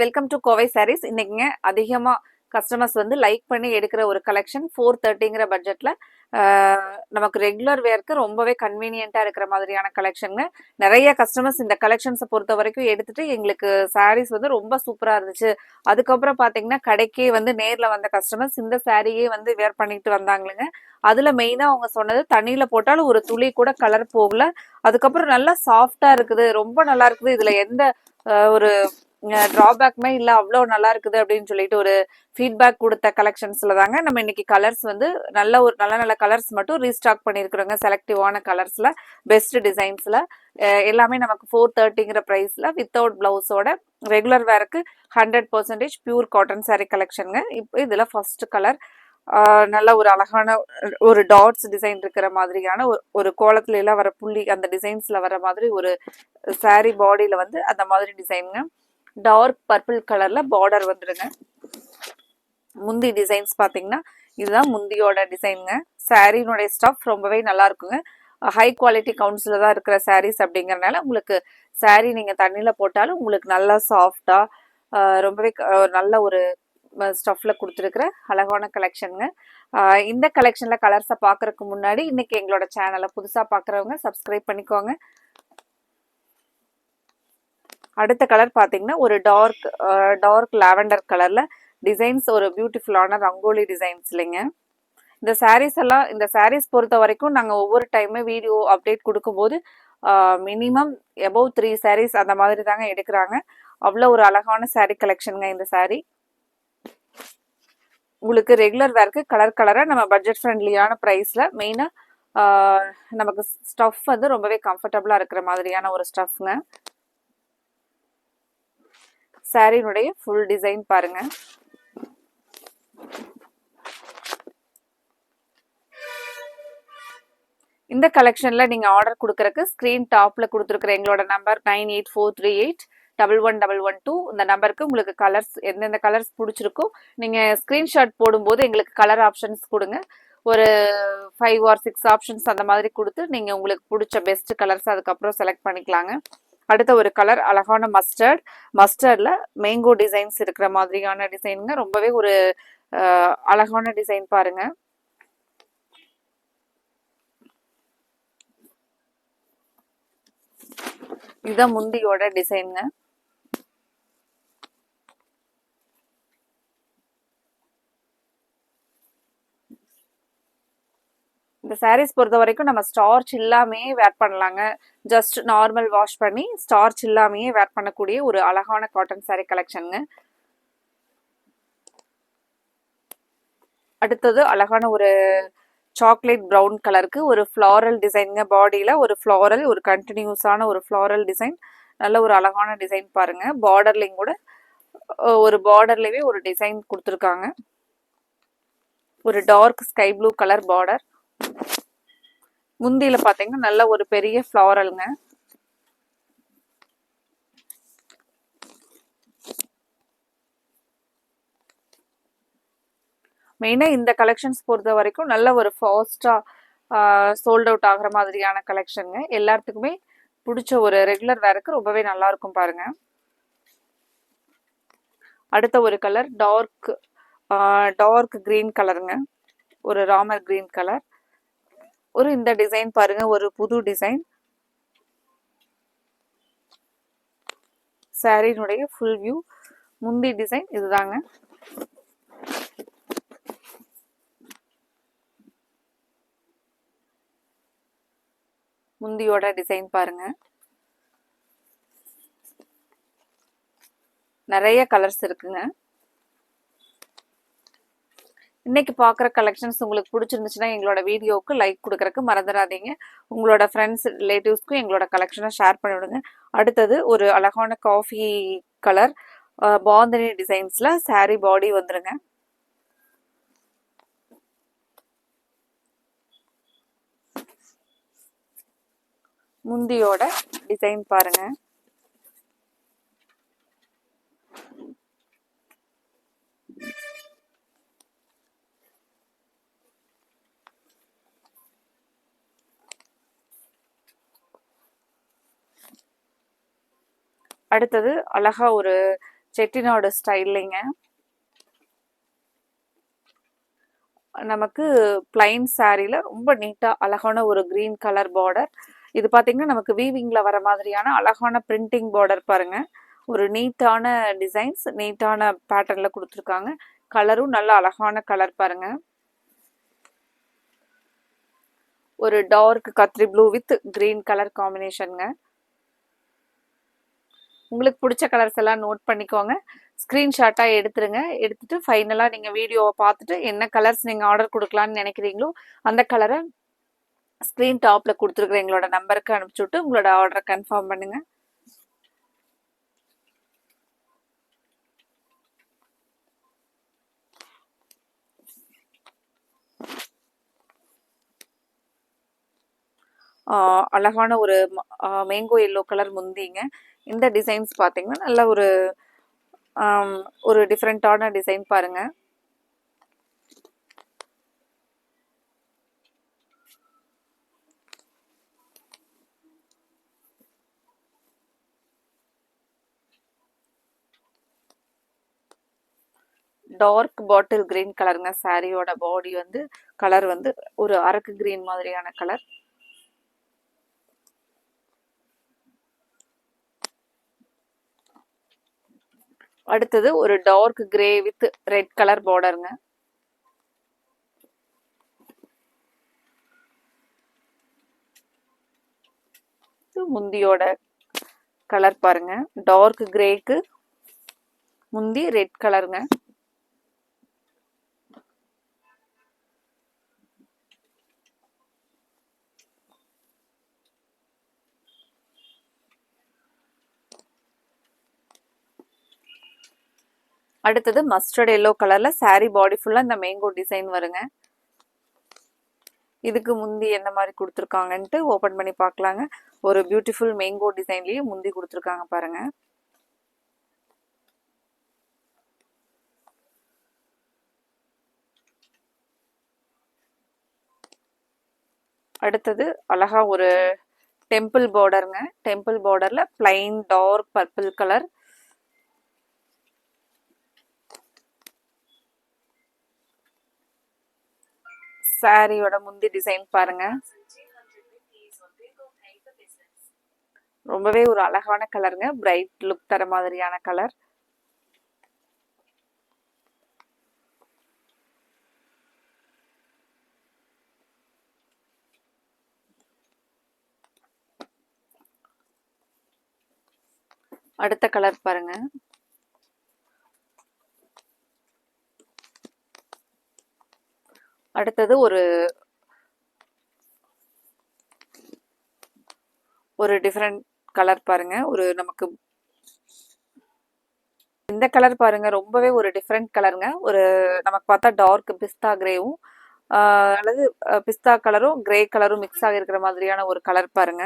Welcome to Kovai Sarees. இன்னைக்குங்க அதிகமா customers வந்து லைக் பண்ணி எடுக்கிற ஒரு கலெக்ஷன் 430ங்கிற பட்ஜெட்ல நமக்கு ரெகுலர் வேர்க்கு ரொம்பவே கன்வீனியன்ட்டா இருக்கிற மாதிரியான கலெக்ஷனுங்க. நிறைய கஸ்டமர்ஸ் இந்த கலெக்ஷன்ஸை பொறுத்த வரைக்கும் எடுத்துட்டு எங்களுக்கு சாரீஸ் வந்து ரொம்ப சூப்பரா இருந்துச்சு. அதுக்கப்புறம் பாத்தீங்கன்னா கடைக்கே வந்து நேர்ல வந்த கஸ்டமர்ஸ் இந்த சாரியே வந்து வேர் பண்ணிட்டு வந்தாங்களுங்க. அதுல மெயினா அவங்க சொன்னது தண்ணியில போட்டாலும் ஒரு துளி கூட கலர் போகல. அதுக்கப்புறம் நல்லா சாஃப்டா இருக்குது, ரொம்ப நல்லா இருக்குது, இதுல எந்த ஒரு டிராபேக்மே இல்ல, அவ்வளோ நல்லா இருக்குது அப்படின்னு சொல்லிட்டு ஒரு ஃபீட்பேக் கொடுத்த கலெக்ஷன்ஸ்ல தாங்க நம்ம இன்னைக்கு கலர்ஸ் வந்து நல்ல நல்ல கலர்ஸ் மட்டும் ரீஸ்டாக் பண்ணியிருக்கிறோங்க. செலக்டிவான கலர்ஸ்ல பெஸ்ட் டிசைன்ஸ்ல எல்லாமே நமக்கு 430ங்கிற பிரைஸ்ல வித்தவுட் பிளவுஸோட ரெகுலர் வேருக்கு 100% பியூர் காட்டன் சாரீ கலெக்ஷனுங்க. இப்போ இதுல ஃபர்ஸ்ட் கலர் நல்ல ஒரு அழகான ஒரு டாட்ஸ் டிசைன் இருக்கிற மாதிரியான ஒரு கோலத்துல எல்லாம் வர புள்ளி அந்த டிசைன்ஸ்ல வர மாதிரி ஒரு சாரீ பாடியில வந்து அந்த மாதிரி டிசைனுங்க. டார்க் பர்பிள் கலர்ல பார்டர் வந்துருங்க. முந்தி டிசைன்ஸ் பாத்தீங்கன்னா இதுதான் முந்தியோட டிசைனுங்க. சாரீனுடைய ஸ்டஃப் ரொம்பவே நல்லா இருக்குங்க. ஹை குவாலிட்டி கவுன்ஸ்ல தான் இருக்கிற சாரீஸ் அப்படிங்கறதுனால உங்களுக்கு சாரீ நீங்க தண்ணியில போட்டாலும் உங்களுக்கு நல்லா சாஃப்டா ரொம்பவே நல்ல ஒரு ஸ்டஃப்ல கொடுத்துருக்கிற அழகான கலெக்ஷனுங்க. இந்த கலெக்ஷன்ல கலர்ஸை பாக்குறதுக்கு முன்னாடி இன்னைக்கு எங்களோட சேனலை புதுசா பாக்குறவங்க சப்ஸ்கிரைப் பண்ணிக்கோங்க. அடுத்த கலர் பாத்தீங்கன்னா ஒரு டார்க் லாவெண்டர் கலர்ல டிசைன்ஸ், ஒரு பியூட்டிஃபுல்லான ரங்கோலி டிசைன்ஸ் இல்லைங்க. இந்த சாரீஸ் பொறுத்த வரைக்கும் நாங்க ஒவ்வொரு டைமே வீடியோ அப்டேட் கொடுக்கும்போது மினிமம் எபோவ் 3 சாரீஸ் அந்த மாதிரி தாங்க எடுக்கிறாங்க. அவ்வளோ ஒரு அழகான சாரீ கலெக்ஷனுங்க இந்த சாரீ. உங்களுக்கு ரெகுலர் வேர்க்கு கலரா நம்ம பட்ஜெட் ஃப்ரெண்ட்லியான ப்ரைஸ்ல மெயினா நமக்கு ஸ்டஃப் வந்து ரொம்பவே கம்ஃபர்டபுளா இருக்கிற மாதிரியான ஒரு ஸ்டஃப்ங்க. சாரீனுடைய ஃபுல் டிசைன் பாருங்க. இந்த கலெக்ஷன்ல நீங்க ஆர்டர் கொடுக்கறதுக்கு ஸ்கிரீன் டாப்ல கொடுத்துருக்கிற எங்களோட நம்பர் 9843811112 இந்த நம்பருக்கு உங்களுக்கு கலர்ஸ் எந்தெந்த கலர்ஸ் பிடிச்சிருக்கோ நீங்க ஸ்கிரீன்ஷாட் போடும்போது எங்களுக்கு கலர் ஆப்ஷன்ஸ் கொடுங்க. ஒரு 5 or 6 ஆப்ஷன்ஸ் அந்த மாதிரி கொடுத்து நீங்க உங்களுக்கு பிடிச்ச பெஸ்ட் கலர்ஸ் அதுக்கப்புறம் செலக்ட் பண்ணிக்கலாங்க. அடுத்த ஒரு கலர் அழகான மஸ்டர்ட்ல மேங்கோ டிசைன்ஸ் இருக்கிற மாதிரியான டிசைனுங்க. ரொம்பவே ஒரு அழகான டிசைன் பாருங்க. இதுதான் முந்தியோட டிசைனுங்க. இந்த சாரீஸ் பொறுத்த வரைக்கும் நம்ம ஸ்டார்ச் இல்லாமே வேர் பண்ணலாங்க. ஜஸ்ட் நார்மல் வாஷ் பண்ணி ஸ்டார்ச் இல்லாமே வேர் பண்ணக்கூடிய ஒரு அழகான காட்டன் சாரீ கலெக்ஷனுங்க. அடுத்தது அழகான ஒரு சாக்லேட் ப்ரௌன் கலருக்கு ஒரு ஃப்ளாரல் டிசைனுங்க. பாடியில ஒரு ஃப்ளாரல், ஒரு கண்டினியூஸான ஒரு ஃப்ளாரல் டிசைன், நல்ல ஒரு அழகான டிசைன் பாருங்க. பார்டர்லையும் கூட ஒரு பார்டர்லயே ஒரு டிசைன் கொடுத்துருக்காங்க. ஒரு dark sky blue colour border. முந்தியில பாத்தீங்கன்னா நல்ல ஒரு பெரிய ஃப்ளாரல்ங்க. மெயினா இந்த கலெக்ஷன்ஸ் பொறுத்த வரைக்கும் நல்ல ஒரு ஃபாஸ்டா சோல்ட் அவுட் ஆகிற மாதிரியான கலெக்ஷனுங்க. எல்லாத்துக்குமே பிடிச்ச ஒரு ரெகுலர் வேருக்கு ரொம்பவே நல்லா இருக்கும் பாருங்க. அடுத்த ஒரு கலர் டார்க் கிரீன் கலருங்க. ஒரு ராமர் கிரீன் கலர். ஒரு இந்த டிசைன் பாருங்க, ஒரு புது டிசைன். சாரீனுடைய ஃபுல் வியூ முந்தி டிசைன் இதுதாங்க. முந்தியோட டிசைன் பாருங்க. நிறைய கலர்ஸ் இருக்குங்க. இன்னைக்கு பார்க்குற கலெக்ஷன்ஸ் உங்களுக்கு பிடிச்சிருந்துச்சுன்னா எங்களோட வீடியோவுக்கு லைக் கொடுக்கறதுக்கு மறந்துடாதீங்க. உங்களோட ஃப்ரெண்ட்ஸ் ரிலேட்டிவ்ஸ்க்கும் எங்களோட கலெக்ஷனை ஷேர் பண்ணிவிடுங்க. அடுத்தது ஒரு அழகான காஃபி கலர் பாந்தனி டிசைன்ஸ்ல சாரீ பாடி வந்துருங்க. முந்தியோட டிசைன் பாருங்க. அடுத்தது அழகா ஒரு செட்டிநாடு ஸ்டைல்லைங்க. நமக்கு பிளைன் சாரீல ரொம்ப நீட்டா அழகான ஒரு கிரீன் கலர் பார்டர். இது பாத்தீங்கன்னா நமக்கு வீவிங்ல வர மாதிரியான அழகான பிரிண்டிங் பார்டர் பாருங்க. ஒரு நீட்டான டிசைன்ஸ், நீட்டான பேட்டர்ன்ல கொடுத்துருக்காங்க. கலரும் நல்ல அழகான கலர் பாருங்க. ஒரு டார்க் கத்ரி ப்ளூ வித் கிரீன் கலர் காம்பினேஷனுங்க. உங்களுக்கு பிடிச்ச கலர்ஸ் எல்லாம் நோட் பண்ணிக்கோங்க. ஸ்கிரீன்ஷாட்டா எடுத்துருங்க. எடுத்துட்டு ஃபைனலா நீங்க வீடியோவை பார்த்துட்டு என்ன கலர்ஸ் நீங்க ஆர்டர் கொடுக்கலாம்னு நினைக்கிறீங்களோ அந்த கலரை ஸ்கிரீன் டாப்ல கொடுத்துருக்குற எங்களோட நம்பருக்கு அனுப்பிச்சுட்டு உங்களோட ஆர்டரை கன்ஃபார்ம் பண்ணுங்க. அழகான ஒரு மேங்கோ எல்லோ கலர் முந்திங்க. இந்த டிசைன்ஸ் பார்த்தீங்கன்னா நல்ல ஒரு டிஃப்ரெண்டான டிசைன் பாருங்க. டார்க் பாட்டில் கிரீன் கலருங்க. சாரியோட பாடி வந்து கலர் வந்து ஒரு அரக்கு கிரீன் மாதிரியான கலர். அடுத்தது ஒரு dark grey with red colour பார்டருங்க. முந்தியோட கலர் பாருங்க. டார்க் கிரேக்கு முந்தி ரெட் கலருங்க. அடுத்தது மஸ்டர்ட் எல்லோ கலர்ல சாரி பாடி ஃபுல்லா இந்த மேங்கோ டிசைன் வருங்க. இதுக்கு முந்தி எந்த மாதிரி கொடுத்துருக்காங்கன்ட்டு ஓபன் பண்ணி பார்க்கலாங்க. ஒரு பியூட்டிஃபுல் மேங்கோ டிசைன்லயே முந்தி கொடுத்துருக்காங்க பாருங்க. அடுத்தது அழகா ஒரு டெம்பிள் பார்டருங்க. டெம்பிள் பார்டர்ல பிளைன் டார்க் பர்பிள் கலர். சாரியோட முந்தி டிசைன் பாருங்க. ரொம்பவே ஒரு அழகான கலருங்க. பிரைட் லுக் தர மாதிரியான கலர். அடுத்த கலர் பாருங்க. அடுத்தது ஒரு டிஃப்ரெண்ட் கலர் பாருங்க. ஒரு நமக்கு இந்த கலர் பாருங்க ரொம்பவே ஒரு டிஃப்ரெண்ட் கலருங்க. ஒரு நமக்கு பார்த்தா டார்க் பிஸ்தா கிரேவும் அல்லது பிஸ்தா கலரும் கிரே கலரும் மிக்ஸ் ஆகி இருக்கிற மாதிரியான ஒரு கலர் பாருங்க.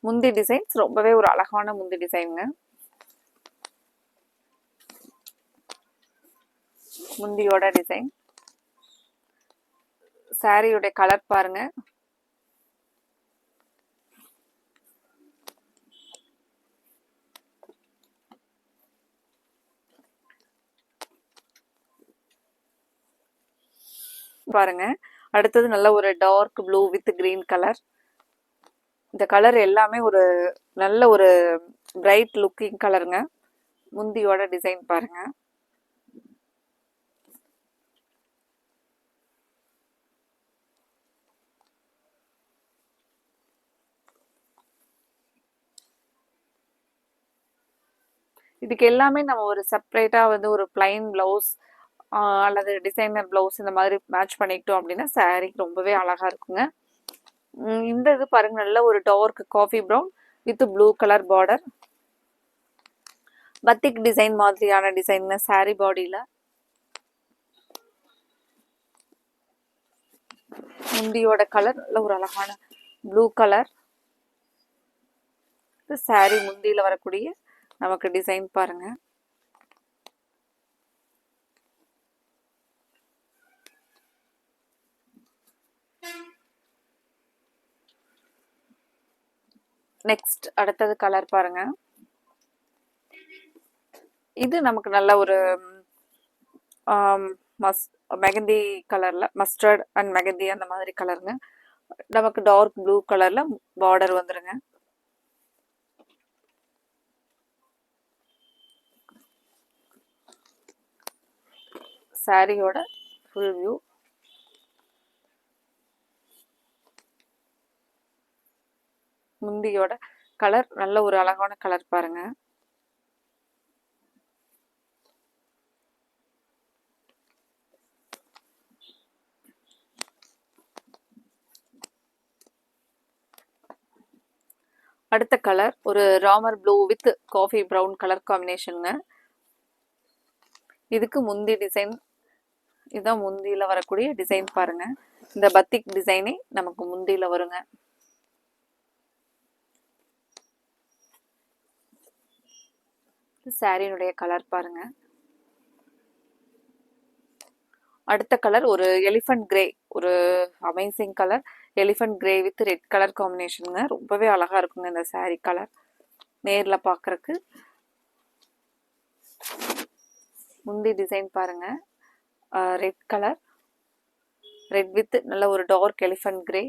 முந்தி டிசைன்ஸ் ரொம்பவே ஒரு அழகான முந்தி டிசைனுங்க. முந்தியோட டிசைன். சாரியோட கலர் பாருங்க. பாருங்க. அடுத்தது நல்ல ஒரு dark blue with green colour. இந்த கலர் எல்லாமே ஒரு நல்ல ஒரு பிரைட் லுக்கிங் கலருங்க. முந்தியோட டிசைன் பாருங்க. இதுக்கு எல்லாமே நம்ம ஒரு செப்பரேட்டா வந்து ஒரு பிளைன் பிளவுஸ் அல்லது டிசைனர் பிளவுஸ் இந்த மாதிரி மேட்ச் பண்ணிக்கிட்டோம் அப்படின்னா சாரி ரொம்பவே அழகா இருக்குங்க. இந்த இது பாருங்க நல்ல ஒரு dark coffee brown with blue colour border. Batik design மாதிரியான டிசைன் சாரி பாடியில. முந்தியோட கலர் நல்ல ஒரு அழகான ப்ளூ கலர். சாரி முந்தியில வரக்கூடிய நமக்கு டிசைன் பாருங்க. நெக்ஸ்ட் அடுத்தது கலர் பாருங்க. இது நமக்கு நல்ல ஒரு மஸ் மெகந்தி கலர்ல, மஸ்டர்ட் அண்ட் மெகந்தி அந்த மாதிரி கலருங்க. நமக்கு டார்க் ப்ளூ கலர்ல பார்டர் வந்துருங்க. சாரியோட ஃபுல் வியூ. முந்தியோட கலர் நல்ல ஒரு அழகான கலர் பாருங்க. அடுத்த கலர் ஒரு Ramar blue with coffee brown colour காம்பினேஷனுங்க. இதுக்கு முந்தி டிசைன், இதுதான் முந்தியில வரக்கூடிய டிசைன் பாருங்க. இந்த பத்திக் டிசைனே நமக்கு முந்தியில வருங்க. சாரியினுடைய கலர் பாருங்க. அடுத்த கலர் ஒரு எலிஃபண்ட் கிரே, ஒரு amazing colour. Elephant grey with red colour காம்பினேஷனுங்க. ரொம்பவே அழகா இருக்குங்க இந்த சாரி கலர் நேர்ல பாக்குறதுக்கு. முந்தி டிசைன் பாருங்க. ரெட் கலர், ரெட் வித் நல்ல ஒரு டார்க் எலிஃபண்ட் கிரே.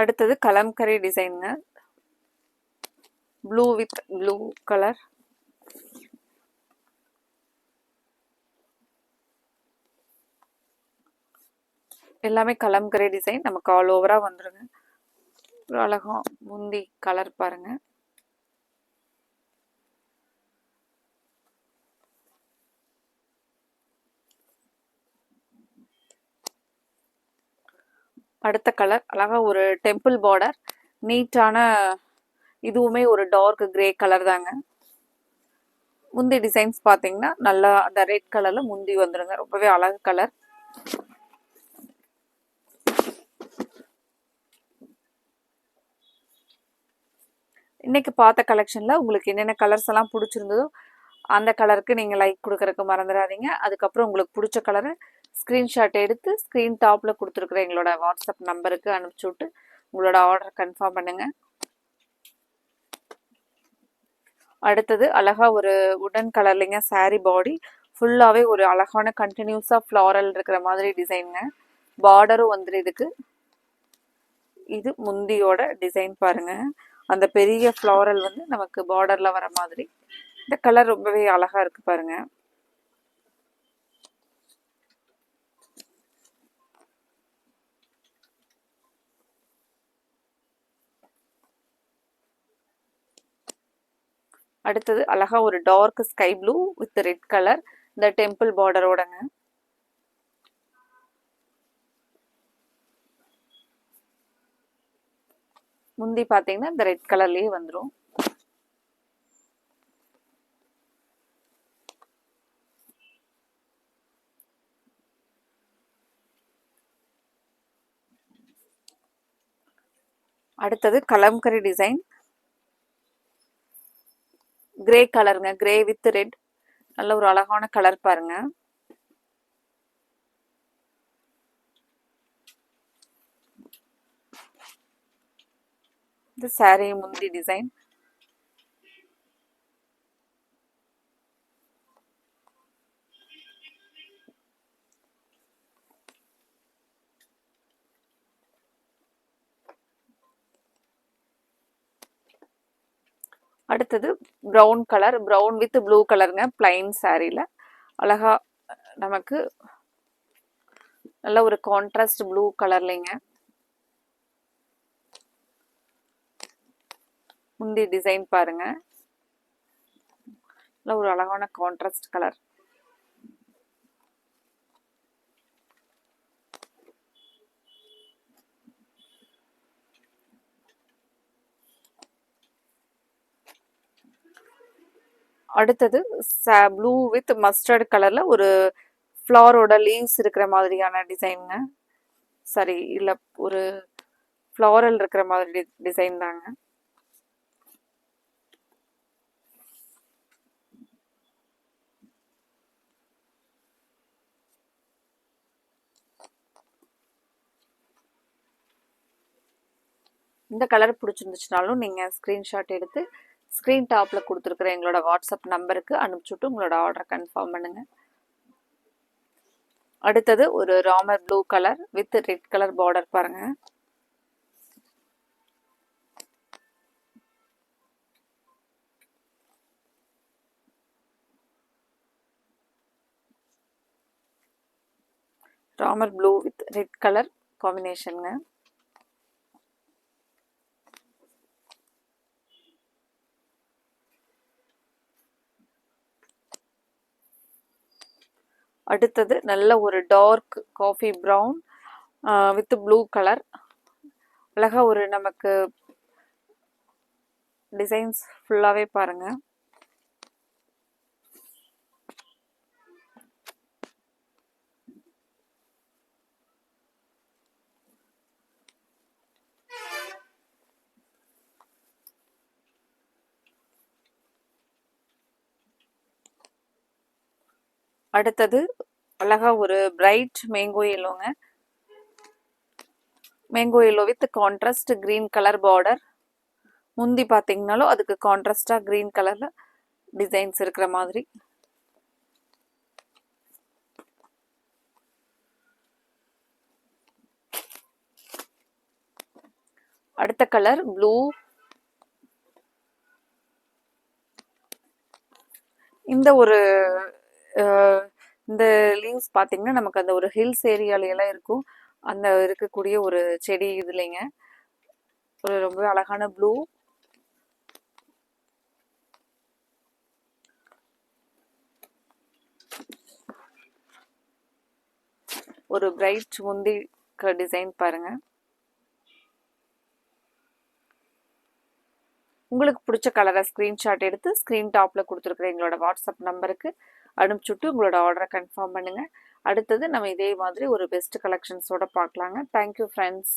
அடுத்தது கலம்கரி டிசைனுங்க. Blue with blue colour. எல்லாமே கலம்கரி டிசைன் நமக்கு ஆல் ஓவரா வந்துருங்க. ஒரு அழகா முந்தி கலர் பாருங்க. அடுத்த கலர் அழகா ஒரு டெம்பிள் பார்டர், நீட்டான, இதுவுமே ஒரு டார்க் கிரே கலர் தாங்க. முந்தி டிசைன்ஸ் பாத்தீங்கன்னா நல்லா அந்த ரெட் கலர்ல முந்தி வந்துருங்க. ரொம்பவே அழகு கலர். இன்னைக்கு பார்த்த கலெக்ஷன்ல உங்களுக்கு என்னென்ன கலர்ஸ் எல்லாம் பிடிச்சிருந்ததோ அந்த கலருக்கு நீங்க லைக் கொடுக்கறதுக்கு மறந்துடாதீங்க. அதுக்கப்புறம் உங்களுக்கு பிடிச்ச கலரை ஸ்கிரீன்ஷாட் எடுத்து ஸ்கிரீன் டாப்ல கொடுத்துருக்குற எங்களோட வாட்ஸ்அப் நம்பருக்கு அனுப்பிச்சு விட்டு உங்களோட ஆர்டர் கன்ஃபார்ம் பண்ணுங்க. அடுத்தது அழகா ஒரு உடன் கலர்லிங்க சாரி பாடி ஃபுல்லாவே ஒரு அழகான கண்டினியூஸா ஃப்ளாரல் இருக்கிற மாதிரி டிசைனுங்க. பார்டரும் வந்துரு இதுக்கு. இது முந்தியோட டிசைன் பாருங்க. அந்த பெரிய ஃப்ளாரல் வந்து நமக்கு பார்டர்ல வர மாதிரி. இந்த கலர் ரொம்பவே அழகா இருக்கு பாருங்க. அடுத்தது அழகா ஒரு dark sky blue with red colour, இந்த டெம்பிள் பார்டரோடங்க. முந்தி பாத்தீங்கன்னா இந்த ரெட் கலர்லயே வந்துடும். அடுத்தது கலம்கரி டிசைன், கிரே கலருங்க. கிரே வித் ரெட், நல்ல ஒரு அழகான கலர் பாருங்க. இந்த சாரி முந்தி டிசைன். அடுத்தது brown colour, brown with blue கலருங்க. பிளைன் சாரியில அழகா நமக்கு நல்ல ஒரு கான்ட்ராஸ்ட் ப்ளூ கலர்லைங்க. முந்தி டிசைன் பாருங்க. நல்ல ஒரு அழகான கான்ட்ராஸ்ட் கலர். அடுத்தது ப்ளூ வித் மஸ்டர்ட் கலர்ல ஒரு ஃப்ளாரோட லீவ்ஸ் இருக்கிற மாதிரியான டிசைனுங்க. சரி, இல்ல ஒரு ஃப்ளாரல் இருக்கிற மாதிரி டிசைன் தாங்க. இந்த கலர் பிடிச்சிருந்துச்சுனாலும் நீங்கள் ஸ்க்ரீன்ஷாட் எடுத்து ஸ்க்ரீன் டாப்பில் கொடுத்துருக்குற எங்களோட வாட்ஸ்அப் நம்பருக்கு அனுப்பிச்சுட்டு உங்களோட ஆர்டரை கன்ஃபார்ம் பண்ணுங்கள். அடுத்தது ஒரு Ramar blue colour with red colour border பாருங்கள். Ramar blue with red colour காம்பினேஷனுங்க. அடுத்தது நல்ல ஒரு dark coffee brown with blue colour. அழகா ஒரு நமக்கு டிசைன்ஸ் ஃபுல்லாகவே பாருங்கள். அடுத்தது அழகா ஒரு பிரைட் மேங்கோ எல்லோங்க. Mango yellow with contrast green colour border. முந்தி பார்த்தீங்கனாலும் அதுக்கு கான்ட்ராஸ்டாக கிரீன் கலரில் டிசைன்ஸ் இருக்கிற மாதிரி. அடுத்த கலர் ப்ளூ. இந்த ஒரு இந்த லீவ்ஸ் பார்த்தீங்கன்னா நமக்கு அந்த ஒரு ஹில்ஸ் ஏரியாலையெல்லாம் இருக்கும். அந்த இருக்கக்கூடிய ஒரு செடி இதுலைங்க ஒரு ரொம்ப அழகான ப்ளூ. ஒரு பிரைட் முந்தி டிசைன் பாருங்க. உங்களுக்கு பிடிச்ச கலரை ஸ்க்ரீன்ஷாட் எடுத்து ஸ்க்ரீன் டாப்பில் கொடுத்துருக்குற எங்களோட வாட்ஸ்அப் நம்பருக்கு அனுப்பிச்சுட்டு உங்களோட ஆர்டரை கன்ஃபார்ம் பண்ணுங்கள். அடுத்தது நம்ம இதே மாதிரி ஒரு பெஸ்ட் கலெக்ஷன்ஸோட பார்க்கலாங்க. Thank you friends.